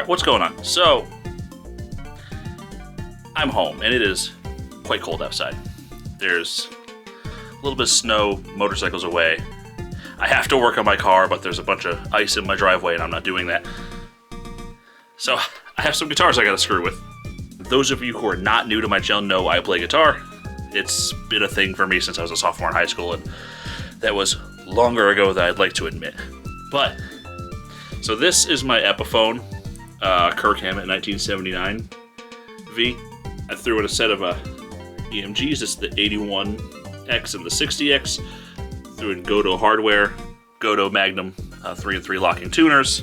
Alright, what's going on? So, I'm home, and it is quite cold outside. There's a little bit of snow, motorcycles away. I have to work on my car, but there's a bunch of ice in my driveway, and I'm not doing that. So, I have some guitars I gotta screw with. Those of you who are not new to my channel know I play guitar. It's been a thing for me since I was a sophomore in high school, and that was longer ago than I'd like to admit. But, so this is my Epiphone Kirk Hammett 1979 V. I threw in a set of EMGs. It's the 81X and the 60X. Threw in Godo hardware, Godo Magnum 3-in-3 locking tuners.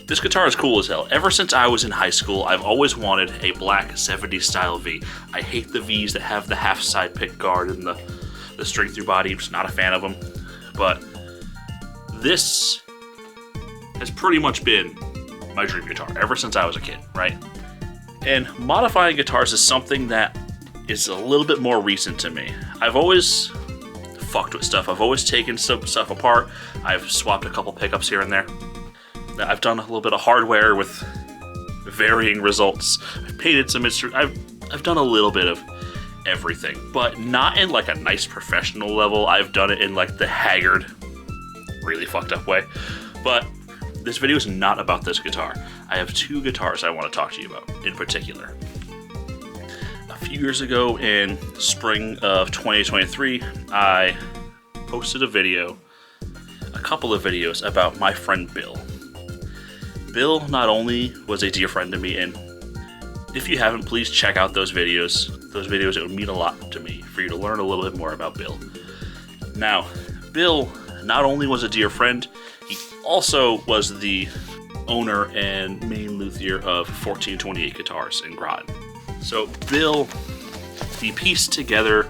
This guitar is cool as hell. Ever since I was in high school, I've always wanted a black 70s style V. I hate the Vs that have the half side pick guard and the straight through body. I'm just not a fan of them. But this has pretty much been my dream guitar ever since I was a kid, right? And modifying guitars is something that is a little bit more recent to me. I've always fucked with stuff. I've always taken some stuff apart. I've swapped a couple pickups here and there. I've done a little bit of hardware with varying results. I've painted some instruments. I've done a little bit of everything, but not in like a nice professional level. I've done it in like the haggard, really fucked up way. But this video is not about this guitar. I have two guitars I want to talk to you about in particular. A few years ago in spring of 2023, I posted a couple of videos about my friend Bill. Bill not only was a dear friend to me, and if you haven't, please check out those videos. Those videos, it would mean a lot to me for you to learn a little bit more about Bill. Now, Bill not only was a dear friend, he also was the owner and main luthier of 1428 Guitars in Groton. So Bill, he pieced together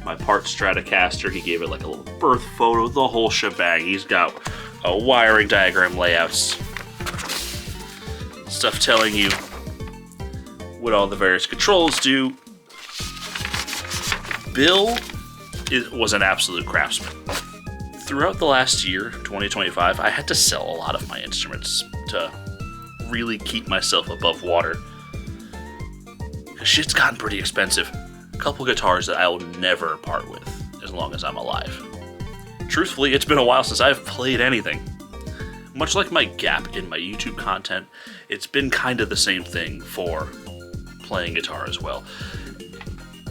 my part stratocaster. He gave it like a little birth photo, the whole shebang. He's got a wiring diagram, layouts, stuff telling you what all the various controls do. Bill was an absolute craftsman. Throughout the last year, 2025, I had to sell a lot of my instruments to really keep myself above water. Because shit's gotten pretty expensive. A couple guitars that I will never part with as long as I'm alive. Truthfully, it's been a while since I've played anything. Much like my gap in my YouTube content, it's been kind of the same thing for playing guitar as well.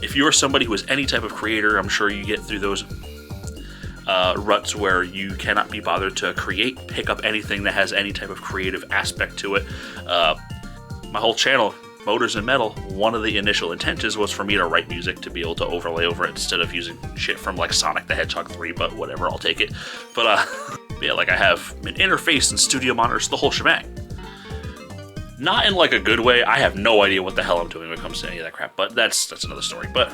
If you're somebody who is any type of creator, I'm sure you get through those ruts where you cannot be bothered to pick up anything that has any type of creative aspect to it. My whole channel, MotorsandMetal, one of the initial intentions was for me to write music to be able to overlay over it instead of using shit from like Sonic the Hedgehog 3, but whatever, I'll take it. But yeah, like I have an interface and studio monitors, the whole shebang. Not in like a good way. I have no idea what the hell I'm doing when it comes to any of that crap, but that's another story. But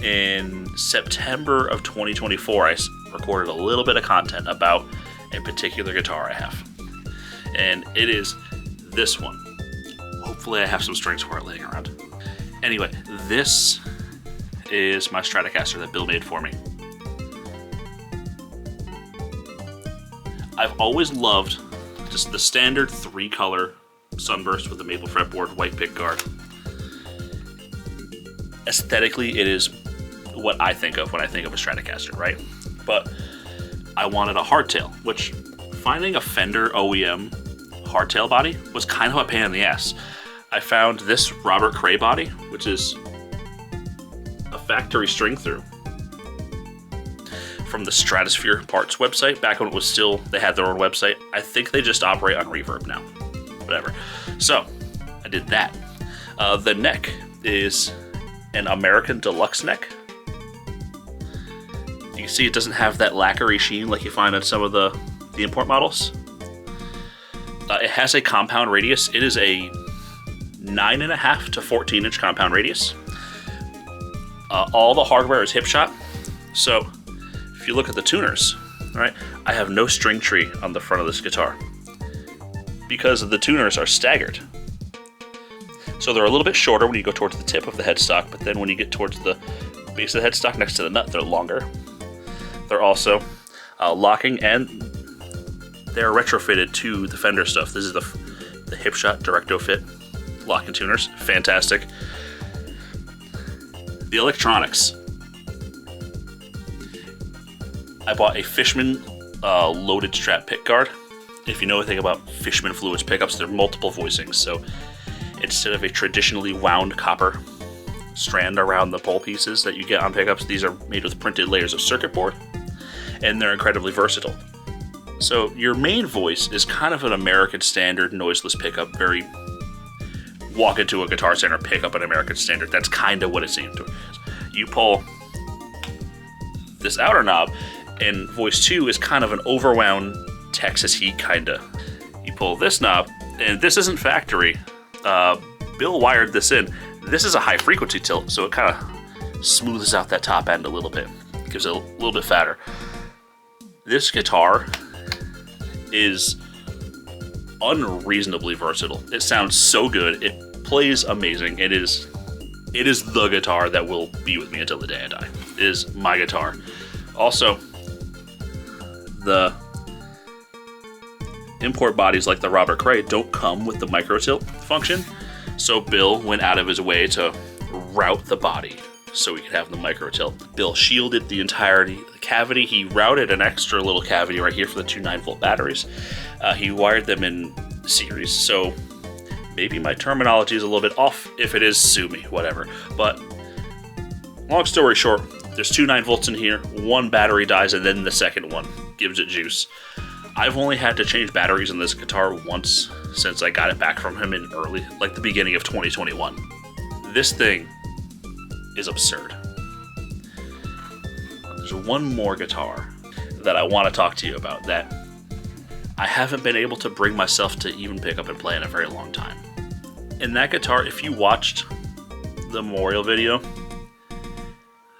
in September of 2024, I recorded a little bit of content about a particular guitar I have. And it is this one. Hopefully I have some strings for it laying around. Anyway, this is my Stratocaster that Bill made for me. I've always loved just the standard 3-color sunburst with the maple fretboard, white pickguard. Aesthetically, it is what I think of when I think of a Stratocaster, right? But I wanted a hardtail, which finding a Fender OEM hardtail body was kind of a pain in the ass. I found this Robert Cray body, which is a factory string through from the Stratosphere Parts website, back when it was still, they had their own website. I think they just operate on Reverb now. Whatever. So, I did that. The neck is an American Deluxe neck. You can see it doesn't have that lacquery sheen like you find on some of the import models. It has a compound radius. It is a 9.5 to 14-inch compound radius. All the hardware is hip shot. So, if you look at the tuners, all right, I have no string tree on the front of this guitar because the tuners are staggered. So they're a little bit shorter when you go towards the tip of the headstock, but then when you get towards the base of the headstock next to the nut, they're longer. They're also locking and they're retrofitted to the Fender stuff. This is the Hipshot Directo Fit lock and tuners. Fantastic. The electronics. I bought a Fishman loaded strap pickguard. If you know anything about Fishman Fluids pickups, they're multiple voicings. So instead of a traditionally wound copper strand around the pole pieces that you get on pickups, these are made with printed layers of circuit board, and they're incredibly versatile. So your main voice is kind of an American standard noiseless pickup, very walk into a Guitar Center, pick up an American standard. That's kind of what it seemed to. You pull this outer knob, and voice 2 is kind of an overwound Texas heat kinda. You pull this knob, and this isn't factory. Bill wired this in. This is a high frequency tilt, so it kind of smooths out that top end a little bit. Gives it a little bit fatter. This guitar is unreasonably versatile. It sounds so good. It plays amazing. It is the guitar that will be with me until the day I die. It is my guitar. Also, the import bodies like the Robert Cray don't come with the micro tilt function, so Bill went out of his way to route the body so we could have the micro tilt. Bill shielded the entirety of the cavity. He routed an extra little cavity right here for the two 9-volt batteries. He wired them in series, so maybe my terminology is a little bit off. If it is, sue me, whatever. But long story short, there's two 9-volts in here. One battery dies, and then the second one gives it juice. I've only had to change batteries in this guitar once since I got it back from him in early, like the beginning of 2021. This thing is absurd. There's one more guitar that I want to talk to you about that I haven't been able to bring myself to even pick up and play in a very long time. And that guitar, if you watched the Memorial video,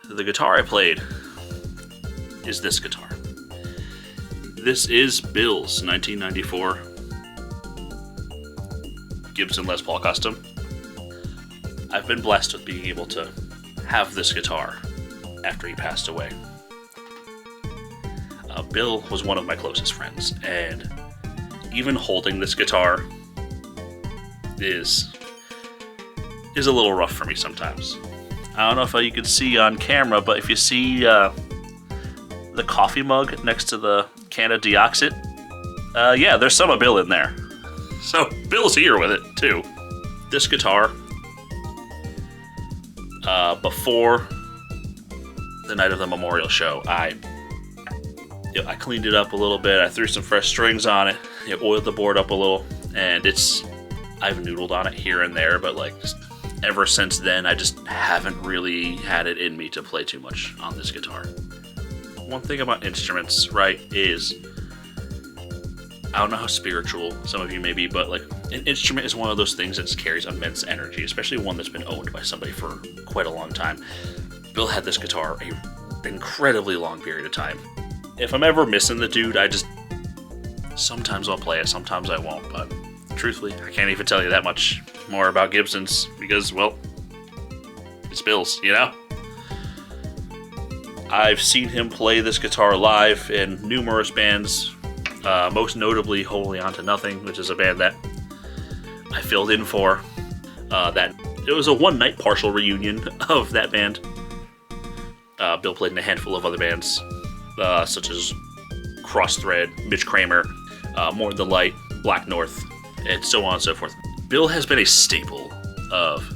the guitar I played is this guitar. This is Bill's 1994 Gibson Les Paul Custom. I've been blessed with being able to have this guitar after he passed away. Bill was one of my closest friends, and even holding this guitar is a little rough for me sometimes. I don't know if you can see on camera, but if you see the coffee mug next to the can of Deoxit, yeah, there's some of Bill in there. So Bill's here with it too. This guitar, before the night of the memorial show, I cleaned it up a little bit. I threw some fresh strings on it, oiled the board up a little, and I've noodled on it here and there, but like ever since then, I just haven't really had it in me to play too much on this guitar. One thing about instruments, right, is I don't know how spiritual some of you may be, but like an instrument is one of those things that just carries immense energy, especially one that's been owned by somebody for quite a long time. Bill had this guitar an incredibly long period of time. If I'm ever missing the dude, sometimes I'll play it, sometimes I won't, but truthfully, I can't even tell you that much more about Gibsons because, well, it's Bill's, you know? I've seen him play this guitar live in numerous bands, most notably Holy On to Nothing, which is a band that I filled in for. It was a one-night partial reunion of that band. Bill played in a handful of other bands, such as Crossthread, Mitch Kramer, More Than Light, Black North, and so on and so forth. Bill has been a staple of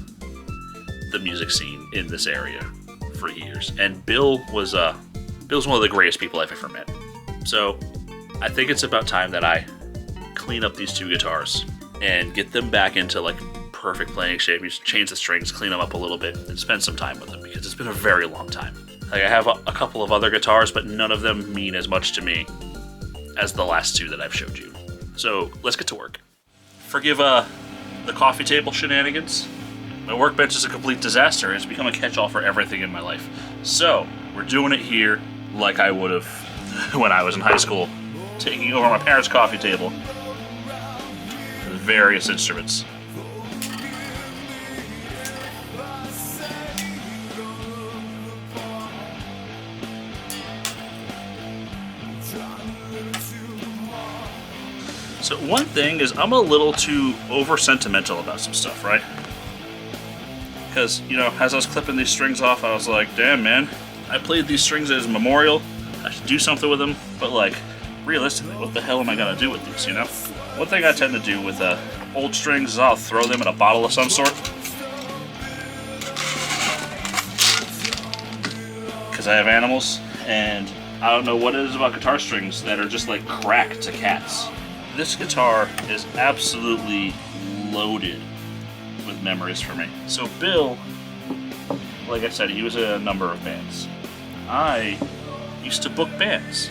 the music scene in this area for years, and Bill's one of the greatest people I've ever met. So I think it's about time that I clean up these two guitars and get them back into like perfect playing shape. You just change the strings, clean them up a little bit, and spend some time with them because it's been a very long time. Like I have a couple of other guitars, but none of them mean as much to me as the last two that I've showed you. So let's get to work. Forgive the coffee table shenanigans. My workbench is a complete disaster. It's become a catch-all for everything in my life. So we're doing it here like I would have when I was in high school, taking over my parents' coffee table with various instruments. So one thing is I'm a little too over-sentimental about some stuff, right? Because, you know, as I was clipping these strings off, I was like, damn, man, I played these strings as a memorial. I should do something with them. But, like, realistically, what the hell am I going to do with these, you know? One thing I tend to do with old strings is I'll throw them in a bottle of some sort. Because I have animals, and I don't know what it is about guitar strings that are just like crack to cats. This guitar is absolutely loaded with memories for me. So Bill, like I said, he was in a number of bands. I used to book bands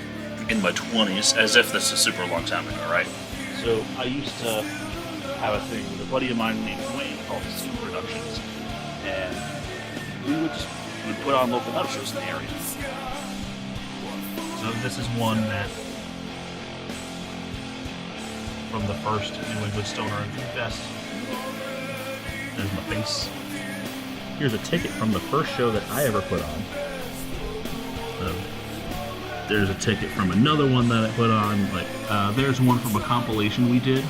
in my 20s, as if this is a super long time ago, right? So I used to have a thing with a buddy of mine named Wayne called Scene Productions, and we would put on local metal shows in the area. So this is one that, from the first New England Stoner and Food Fest. There's my face. Here's a ticket from the first show that I ever put on. There's a ticket from another one that I put on. There's one from a compilation we did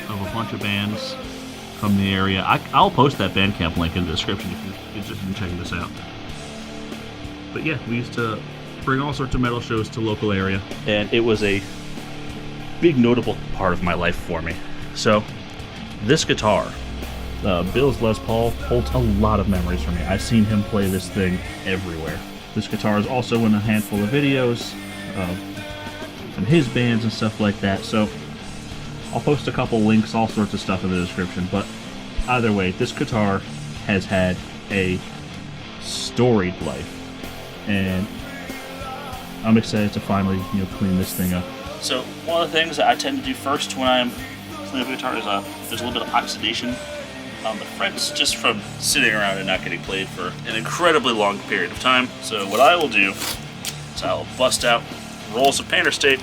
of a bunch of bands from the area. I'll post that Bandcamp link in the description if you're interested in checking this out. But yeah, we used to bring all sorts of metal shows to local area, and it was a big notable part of my life for me. So this guitar, Bill's Les Paul, holds a lot of memories for me. I've seen him play this thing everywhere. This guitar is also in a handful of videos from his bands and stuff like that, so I'll post a couple links, all sorts of stuff in the description. But either way, this guitar has had a storied life, and I'm excited to finally, clean this thing up. So one of the things that I tend to do first when I'm cleaning up a guitar is there's a little bit of oxidation on the frets just from sitting around and not getting played for an incredibly long period of time. So what I will do is I'll bust out rolls of painter's tape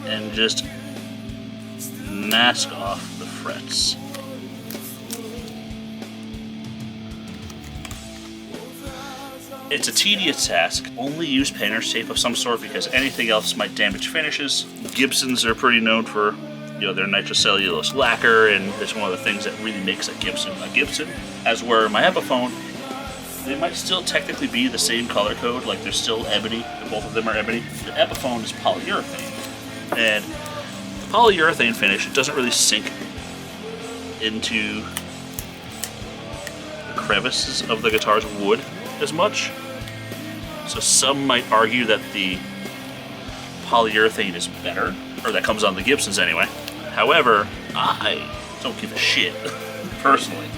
and just mask off the frets. It's a tedious task. Only use painter's tape of some sort because anything else might damage finishes. Gibsons are pretty known for, their nitrocellulose lacquer, and it's one of the things that really makes a Gibson a Gibson. As where my Epiphone, they might still technically be the same color code, like they're still ebony, both of them are ebony. The Epiphone is polyurethane, and the polyurethane finish, it doesn't really sink into the crevices of the guitar's wood as much. So some might argue that the polyurethane is better, or that comes on the Gibsons anyway. However, I don't give a shit, personally.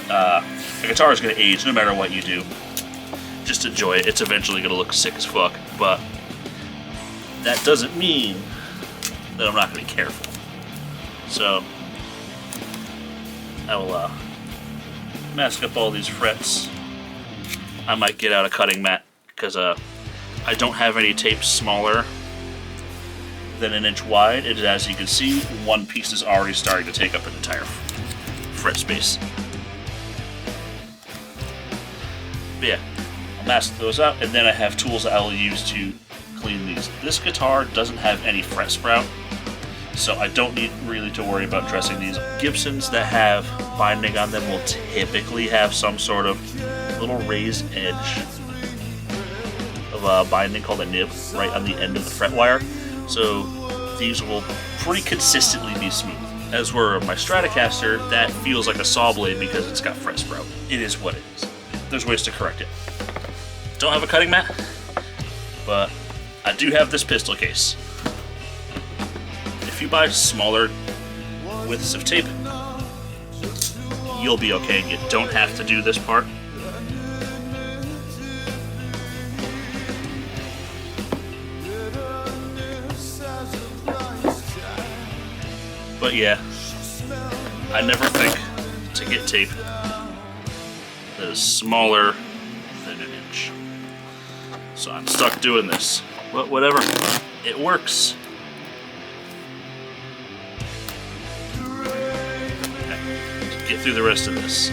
The guitar is going to age no matter what you do. Just enjoy it. It's eventually going to look sick as fuck, but that doesn't mean that I'm not going to be careful. So I will mask up all these frets. I might get out a cutting mat because I don't have any tape smaller than an inch wide. It is, as you can see, one piece is already starting to take up an entire fret space. But yeah, I'll mask those out, and then I have tools that I will use to clean these. This guitar doesn't have any fret sprout, so I don't need really to worry about dressing these. Gibsons that have binding on them will typically have some sort of little raised edge of a binding called a nib right on the end of the fret wire, so these will pretty consistently be smooth. As were my Stratocaster, that feels like a saw blade because it's got fret sprout. It is what it is. There's ways to correct it. Don't have a cutting mat, but I do have this pistol case. If you buy smaller widths of tape, you'll be okay. You don't have to do this part. But yeah, I never think to get tape that is smaller than an inch. So I'm stuck doing this. But whatever, it works. Okay, get through the rest of this.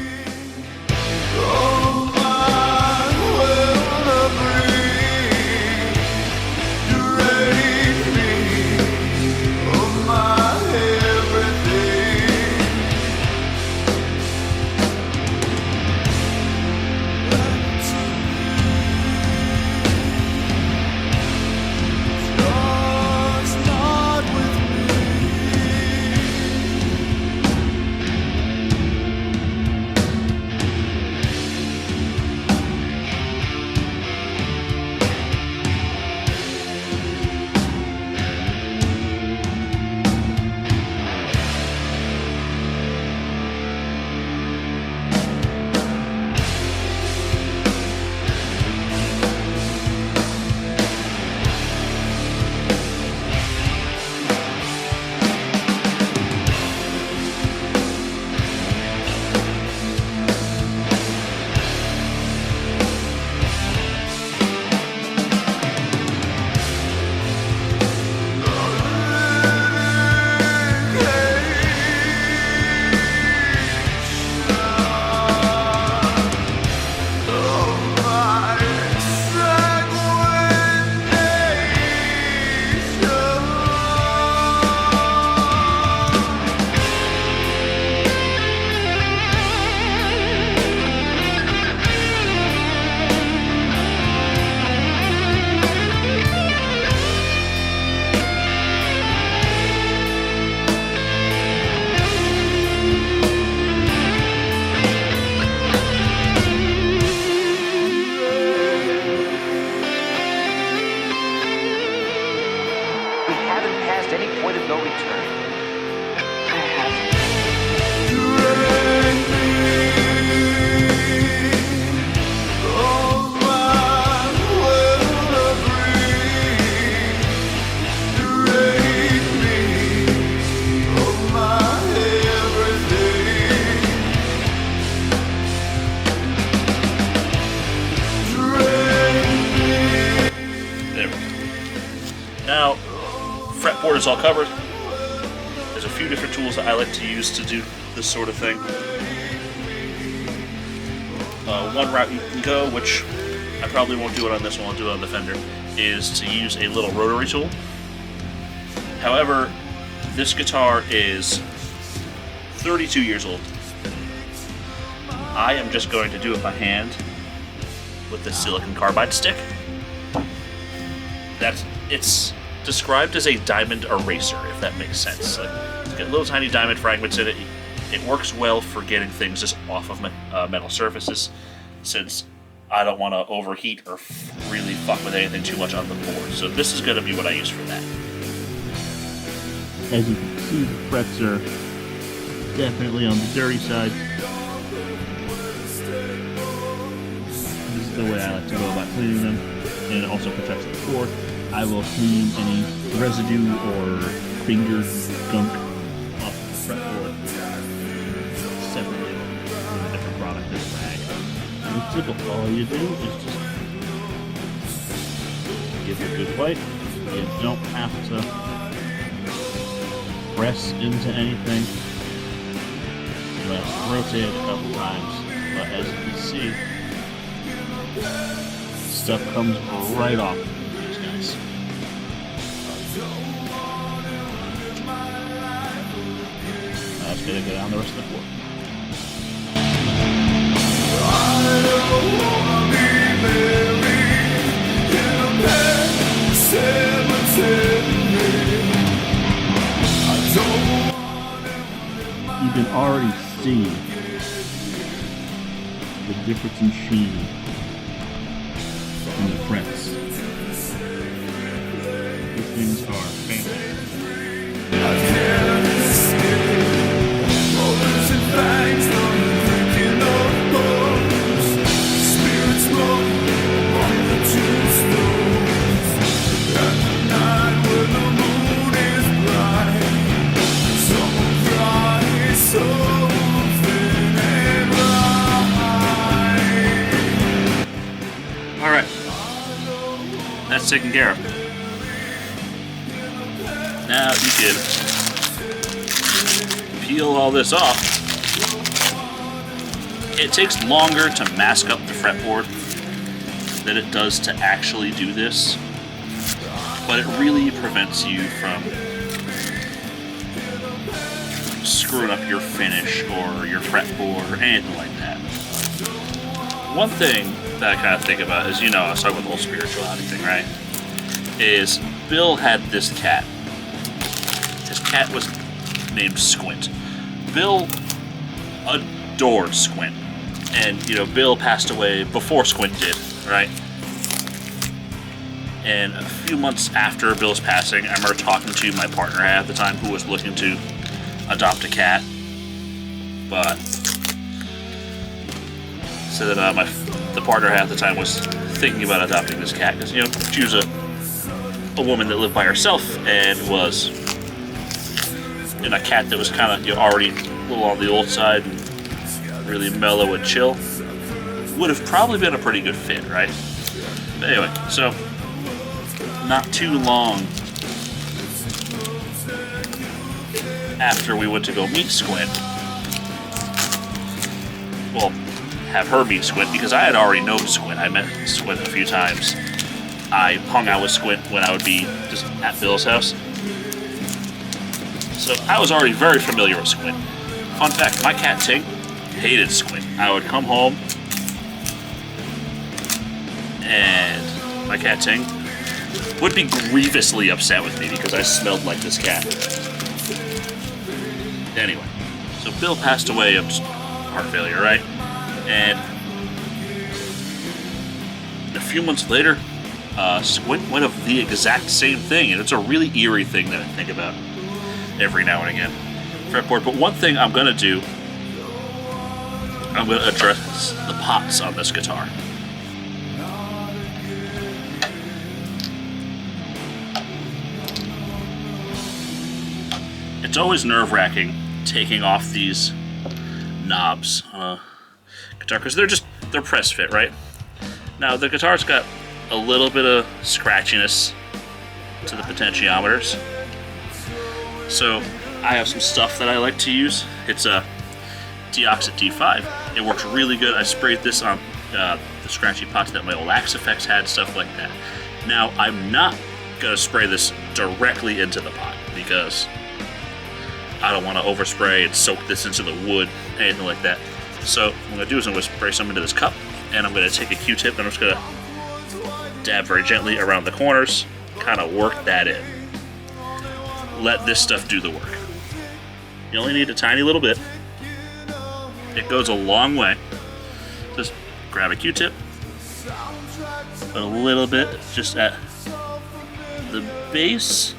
this all covered, there's a few different tools that I like to use to do this sort of thing. One route you can go, which I probably won't do it on this one, I'll do it on the Fender, is to use a little rotary tool. However, this guitar is 32 years old. I am just going to do it by hand with this silicon carbide stick. It's described as a diamond eraser, if that makes sense. Like, it's got little tiny diamond fragments in it. It works well for getting things just off of metal surfaces, since I don't want to overheat or really fuck with anything too much on the board. So this is going to be what I use for that. As you can see, the frets are definitely on the dirty side. This is the way I like to go about cleaning them, and it also protects the core. I will clean any residue or finger gunk off the fretboard separately with a different product, this rag. And it's simple. All you do is just give it a good wipe. You don't have to press into anything. But rotate it a couple times. But as you can see, stuff comes right off these guys. Now it's gonna go down the rest of the board. You can already see the difference in sheen in the frets. These things are fantastic. Alright, that's taken care of. Now you can peel all this off. It takes longer to mask up the fretboard than it does to actually do this, but it really prevents you from screwing up your finish or your fretboard or anything like that. One thing that I kind of think about is, I was talking about the whole spirituality thing, right? Is Bill had this cat. His cat was named Squint. Bill adored Squint. And, Bill passed away before Squint did, right? And a few months after Bill's passing, I remember talking to my partner at the time who was looking to adopt a cat. But so that the partner I had at the time was thinking about adopting this cat because she was a woman that lived by herself and was a cat that was kind of already a little on the old side and really mellow and chill. Would have probably been a pretty good fit, right? But anyway, so not too long after we went to go meet Squint, well, have her meet Squint, because I had already known Squint. I met Squint a few times. I hung out with Squint when I would be just at Bill's house. So I was already very familiar with Squint. Fun fact, my cat Tink hated Squint. I would come home and my cat Tink would be grievously upset with me because I smelled like this cat. Anyway, so Bill passed away of heart failure, right? And a few months later, Squint went of the exact same thing, and it's a really eerie thing that I think about every now and again. Fretboard. But one thing I'm going to do, I'm going to address the pots on this guitar. It's always nerve-wracking taking off these knobs on a guitar because they're press fit, right? Now the guitar's got a little bit of scratchiness to the potentiometers, So I have some stuff that I like to use. It's a Deoxit D5. It works really good. I sprayed this on the scratchy pots that my old Axe Effects had, stuff like that. Now, I'm not gonna spray this directly into the pot because I don't want to overspray and soak this into the wood, anything like that. So what I'm gonna do is I'm gonna spray some into this cup, and I'm gonna take a Q-tip and I'm just gonna dab very gently around the corners, kind of work that in. Let this stuff do the work. You only need a tiny little bit. It goes a long way. Just grab a Q-tip, put a little bit just at the base,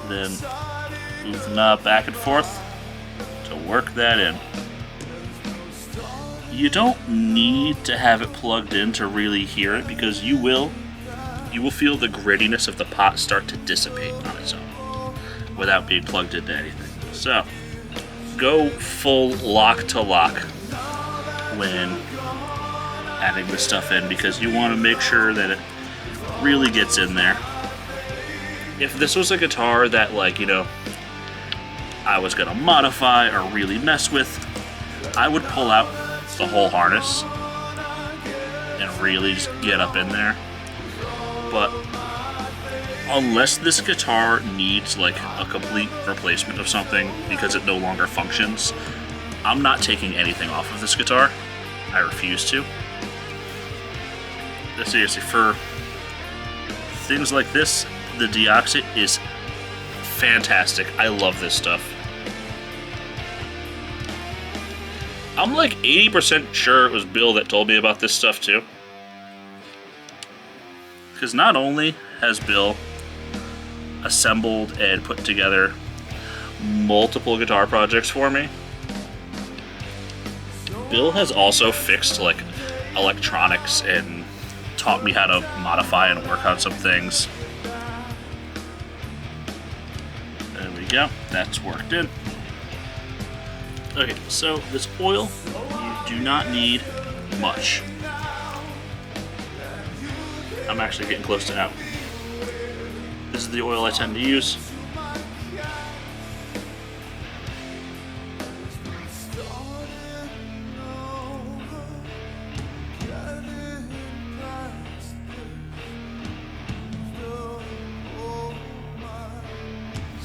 then move the knob back and forth to work that in. You don't need to have it plugged in to really hear it, because you will feel the grittiness of the pot start to dissipate on its own without being plugged into anything. So go full lock to lock when adding this stuff in, because you want to make sure that it really gets in there. If this was a guitar that, like, you know, I was gonna modify or really mess with, I would pull out the whole harness and really just get up in there. But unless this guitar needs like a complete replacement of something because it no longer functions, I'm not taking anything off of this guitar. I refuse to. Seriously, for things like this, the Deoxit is fantastic. I love this stuff. I'm like 80% sure it was Bill that told me about this stuff too. Because not only has Bill assembled and put together multiple guitar projects for me, Bill has also fixed like electronics and taught me how to modify and work on some things. There we go, that's worked in. Okay, so this oil, you do not need much. I'm actually getting close to out. This is the oil I tend to use.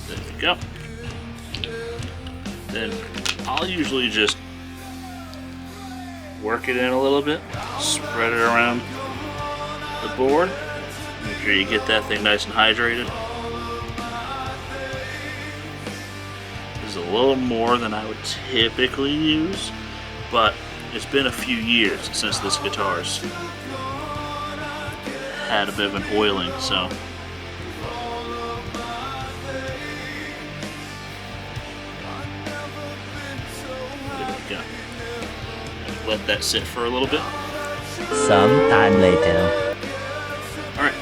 There we go. Then I'll usually just work it in a little bit, spread it around the board, make sure you get that thing nice and hydrated. This is a little more than I would typically use, but it's been a few years since this guitar's had a bit of an oiling, so let that sit for a little bit. Sometime later. Alright,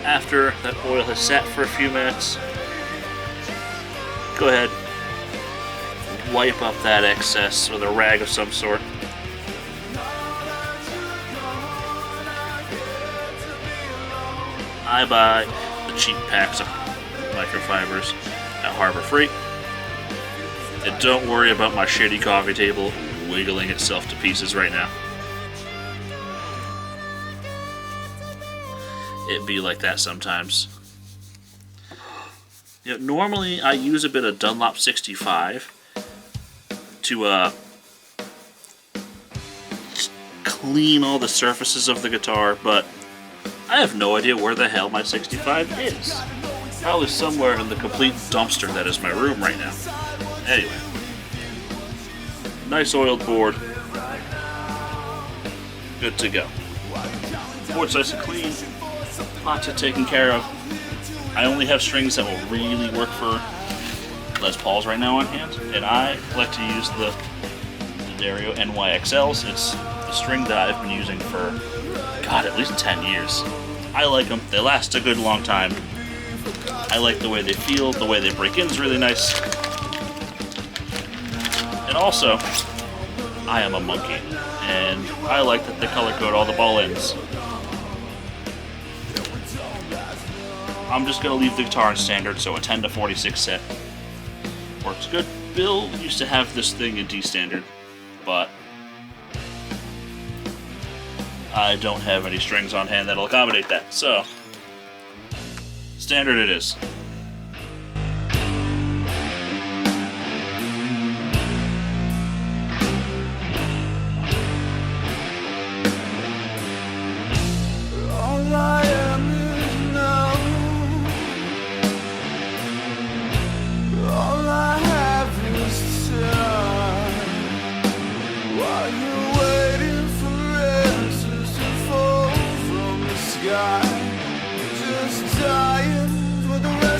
after that oil has sat for a few minutes, go ahead, wipe up that excess with a rag of some sort. I buy the cheap packs of microfibers at Harbor Freight. And don't worry about my shitty coffee table wiggling itself to pieces right now. It be like that sometimes. You know, normally I use a bit of Dunlop 65 to clean all the surfaces of the guitar, but I have no idea where the hell my 65 is. Probably somewhere in the complete dumpster that is my room right now. Anyway. Nice oiled board. Good to go. Board's nice and clean. Lots of taken care of. I only have strings that will really work for Les Pauls right now on hand, and I like to use the Dario NYXLs. It's the string that I've been using for, God, at least 10 years. I like them. They last a good long time. I like the way they feel. The way they break in is really nice. And also, I am a monkey, and I like that they color code all the ball ends. I'm just going to leave the guitar in standard, so a 10 to 46 set works good. Bill used to have this thing in D standard, but I don't have any strings on hand that'll accommodate that, so standard it is. All I am is now. All I have is time. While you're waiting for answers to fall from the sky, just dying for the rest.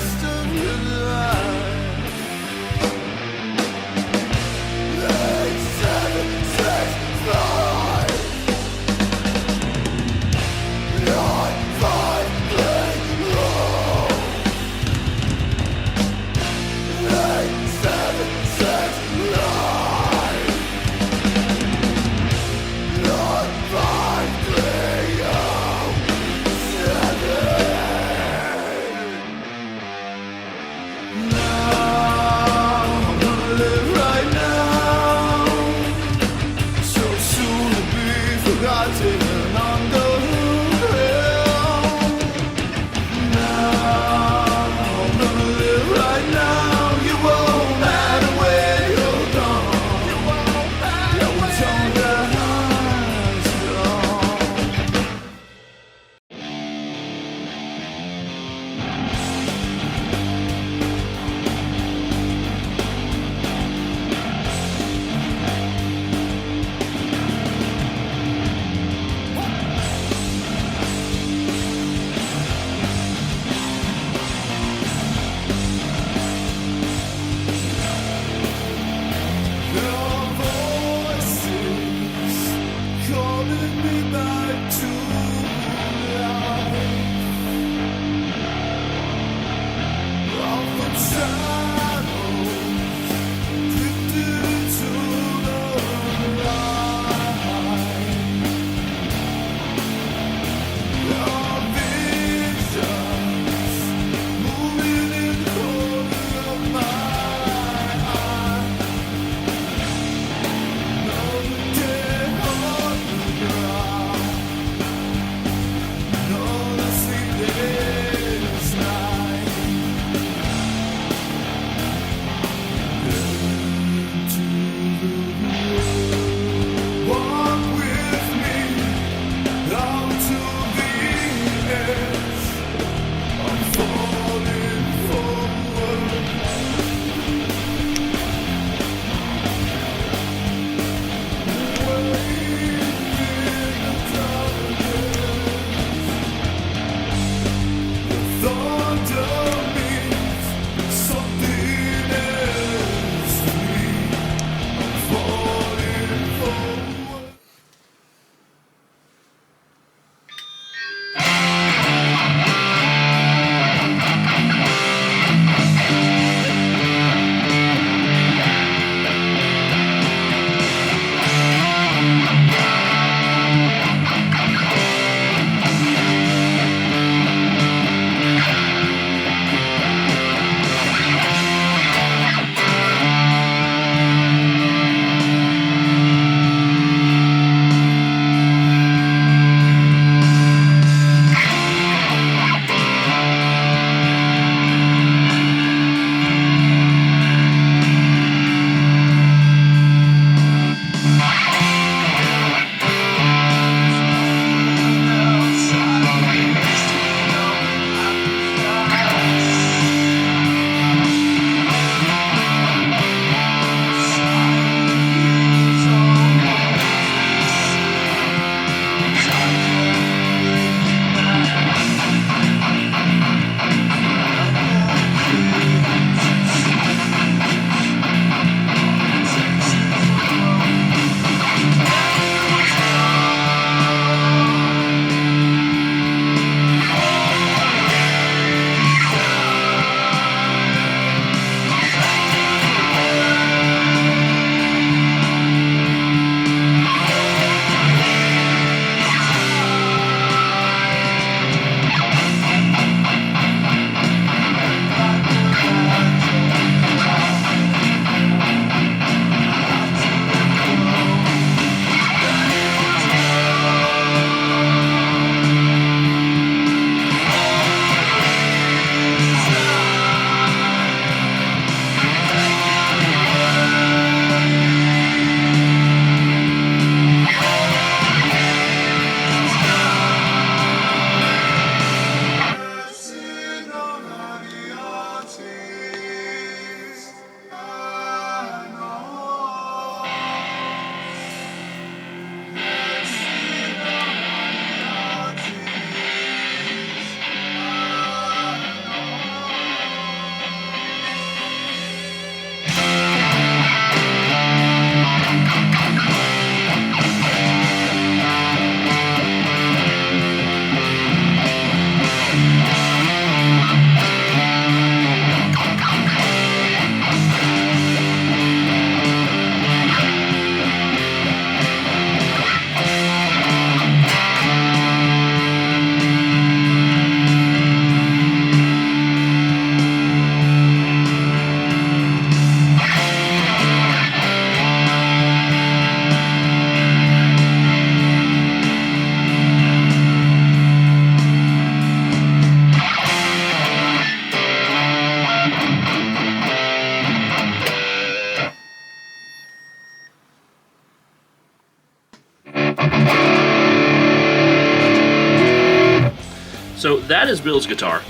So that is Bill's guitar.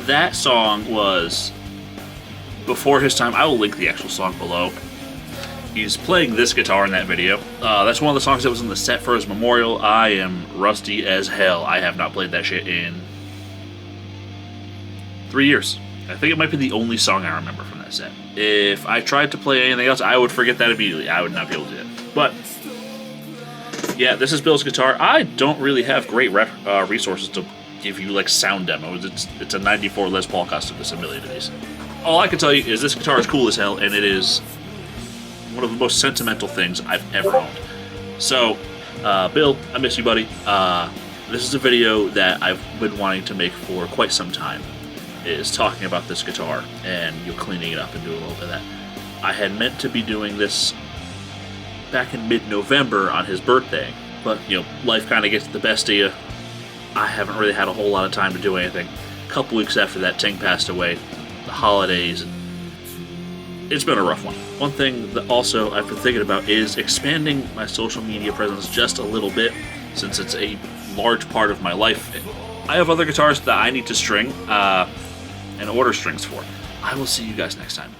That song was before his time. I will link the actual song below. He's playing this guitar in that video. That's one of the songs that was in the set for his memorial. I am rusty as hell. I have not played that shit in 3 years. I think it might be the only song I remember from that set. If I tried to play anything else, I would forget that immediately. I would not be able to do it. But yeah, this is Bill's guitar. I don't really have great resources to give you like sound demos. It's a 94 Les Paul custom. There's a million of these. All I can tell you is this guitar is cool as hell, and it is one of the most sentimental things I've ever owned. So, Bill, I miss you, buddy. This is a video that I've been wanting to make for quite some time, is talking about this guitar and cleaning it up and doing a little bit of that. I had meant to be doing this back in mid-November on his birthday, but, life kind of gets the best of you. I haven't really had a whole lot of time to do anything. A couple weeks after that, Ting passed away, the holidays, and it's been a rough one. One thing that also I've been thinking about is expanding my social media presence just a little bit, since it's a large part of my life. I have other guitars that I need to string and order strings for. I will see you guys next time.